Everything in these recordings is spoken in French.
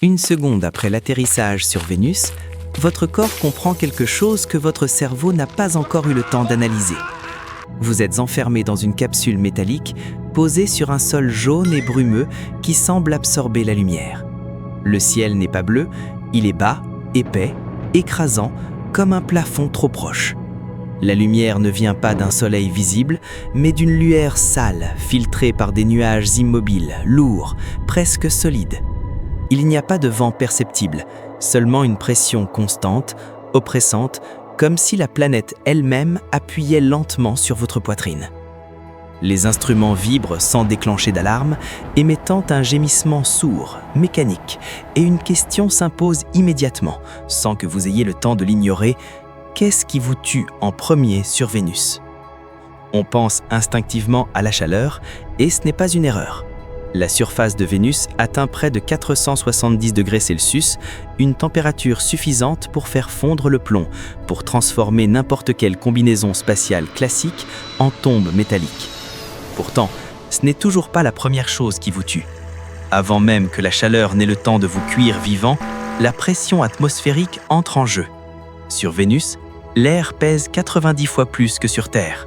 Une seconde après l'atterrissage sur Vénus, votre corps comprend quelque chose que votre cerveau n'a pas encore eu le temps d'analyser. Vous êtes enfermé dans une capsule métallique posée sur un sol jaune et brumeux qui semble absorber la lumière. Le ciel n'est pas bleu, il est bas, épais, écrasant, comme un plafond trop proche. La lumière ne vient pas d'un soleil visible, mais d'une lueur sale, filtrée par des nuages immobiles, lourds, presque solides. Il n'y a pas de vent perceptible, seulement une pression constante, oppressante, comme si la planète elle-même appuyait lentement sur votre poitrine. Les instruments vibrent sans déclencher d'alarme, émettant un gémissement sourd, mécanique, et une question s'impose immédiatement, sans que vous ayez le temps de l'ignorer. Qu'est-ce qui vous tue en premier sur Vénus? On pense instinctivement à la chaleur, et ce n'est pas une erreur. La surface de Vénus atteint près de 470 degrés Celsius, une température suffisante pour faire fondre le plomb, pour transformer n'importe quelle combinaison spatiale classique en tombe métallique. Pourtant, ce n'est toujours pas la première chose qui vous tue. Avant même que la chaleur n'ait le temps de vous cuire vivant, la pression atmosphérique entre en jeu. Sur Vénus, l'air pèse 90 fois plus que sur Terre.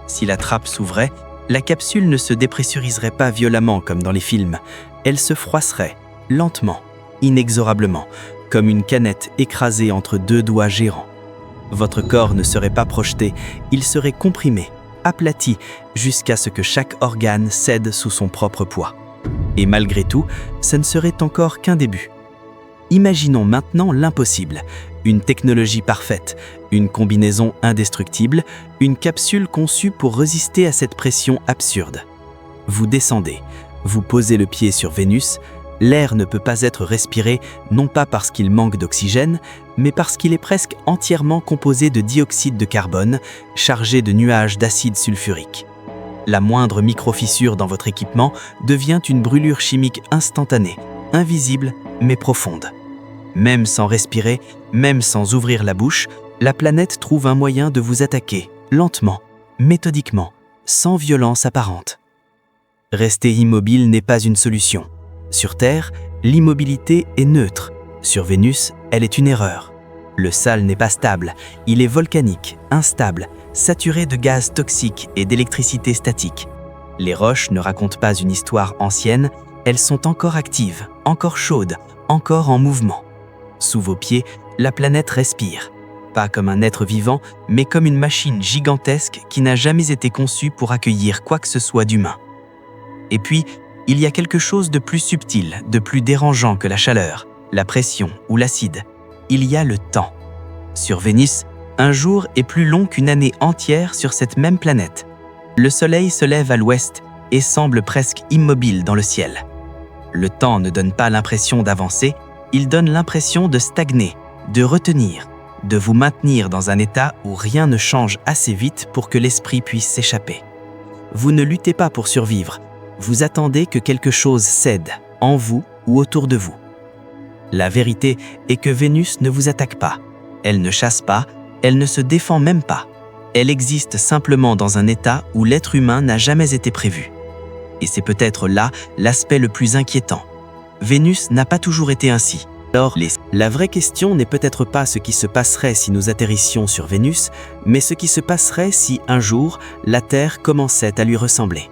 Si la trappe s'ouvrait, la capsule ne se dépressuriserait pas violemment comme dans les films. Elle se froisserait, lentement, inexorablement, comme une canette écrasée entre deux doigts gérants. Votre corps ne serait pas projeté, il serait comprimé, aplati, jusqu'à ce que chaque organe cède sous son propre poids. Et malgré tout, ce ne serait encore qu'un début. Imaginons maintenant l'impossible, une technologie parfaite, une combinaison indestructible, une capsule conçue pour résister à cette pression absurde. Vous descendez, vous posez le pied sur Vénus, l'air ne peut pas être respiré non pas parce qu'il manque d'oxygène, mais parce qu'il est presque entièrement composé de dioxyde de carbone, chargé de nuages d'acide sulfurique. La moindre micro-fissure dans votre équipement devient une brûlure chimique instantanée, invisible mais profonde. Même sans respirer, même sans ouvrir la bouche, la planète trouve un moyen de vous attaquer, lentement, méthodiquement, sans violence apparente. Rester immobile n'est pas une solution. Sur Terre, l'immobilité est neutre. Sur Vénus, elle est une erreur. Le sale n'est pas stable, il est volcanique, instable, saturé de gaz toxiques et d'électricité statique. Les roches ne racontent pas une histoire ancienne, elles sont encore actives, encore chaudes, encore en mouvement. Sous vos pieds, la planète respire. Pas comme un être vivant, mais comme une machine gigantesque qui n'a jamais été conçue pour accueillir quoi que ce soit d'humain. Et puis, il y a quelque chose de plus subtil, de plus dérangeant que la chaleur, la pression ou l'acide. Il y a le temps. Sur Vénus, un jour est plus long qu'une année entière sur cette même planète. Le soleil se lève à l'ouest et semble presque immobile dans le ciel. Le temps ne donne pas l'impression d'avancer, il donne l'impression de stagner, de retenir, de vous maintenir dans un état où rien ne change assez vite pour que l'esprit puisse s'échapper. Vous ne luttez pas pour survivre, vous attendez que quelque chose cède, en vous ou autour de vous. La vérité est que Vénus ne vous attaque pas, elle ne chasse pas, elle ne se défend même pas. Elle existe simplement dans un état où l'être humain n'a jamais été prévu. Et c'est peut-être là l'aspect le plus inquiétant. Vénus n'a pas toujours été ainsi. Alors, la vraie question n'est peut-être pas ce qui se passerait si nous atterrissions sur Vénus, mais ce qui se passerait si, un jour, la Terre commençait à lui ressembler.